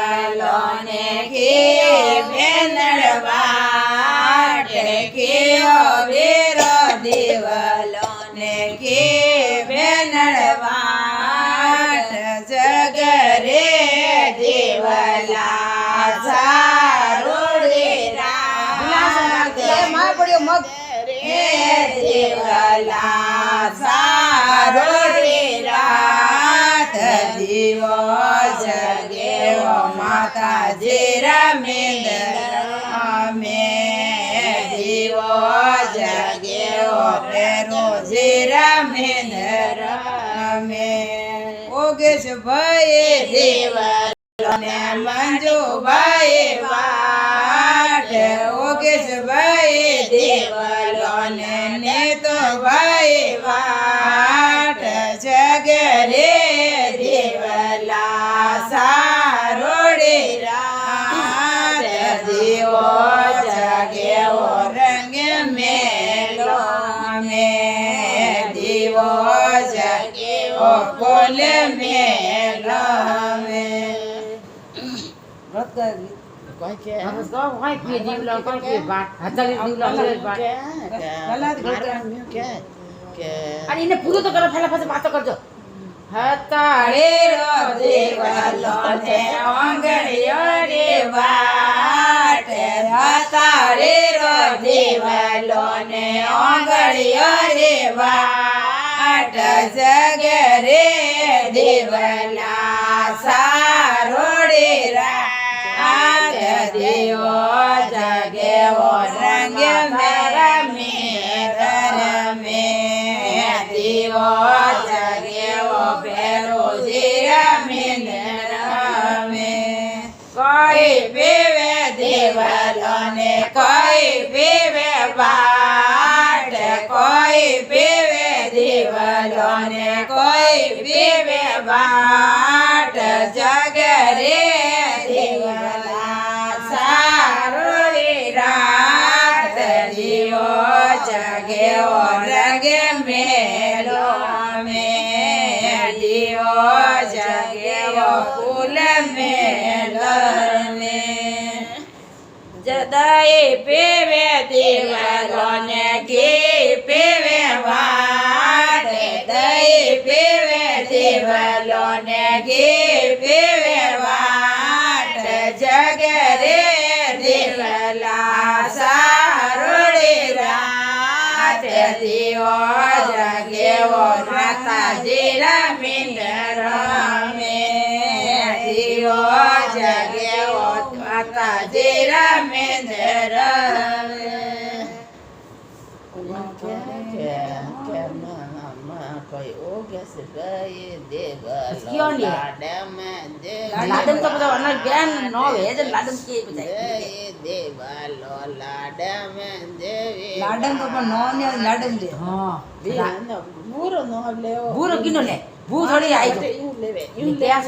લોને કી બેનડવા ટેકીઓ વીરો દીવલોને કી બેનડવા જગરે દીવલા સારુડી રાત દીવલા સારુડી રાત દીવો જગેવો માતાજી રમીન્દ્ર અમે દીવો જગેવો રોજી રમીન્દ્ર અમે ઓગેશભાઈ દીવલોને મંજુભાઈ વાટ ઓગેશભાઈ દીવલોને નેતોભાઈ વાટ જગરે દીવલા સારોડી રાત દીવો જગેવો રંગ મેલો અમે દીવો જગેવો ફૂલ મેલો અમે અને એને પૂરું તો કરો પહેલા પછી વાતો કરજો. હતાળે રો દેવલો ને આંગળીઓ રે વાટ હતાળે રો દેવલો ને આંગળીઓ રે વાટ જગરે દેવલા સારોડી રાત દેવો જગેવો રંગ રમે રમે દેવો જગેવો ભેરોજી રમીન્દ્ર રમે કોઈ પીવે દેવલો ને કોઈ પીવે વાટ કોઈ પીવે દેવલો ને કોઈ પીવે વાટ જગરે દેવલા સારોડી રાત દીવો જગેવો રંગ મેલો અમે દીવો જગેવો ફૂલ મેલો ને જદાઈ પીવે દેવલો ને ઘી પીવે વાટ દઈ પીવે દેવલો ને ઘી પીવે વાટ જગરે દેવલા સારોડી રાત દીવો જગેવો માતાજી રમીન્દ્ર રમે દીવો જગેવો માતાજી રમીન્દ્ર રમે લાડમ તો બધા અનર બેન નો વેજ લાડમ કે બધા લાડમ તો પણ નો ને લાડમ દે હા બૂરો નો લેવો બૂરો કિનો લે બૂ થોડી આવી લેવે ઇત્યાસ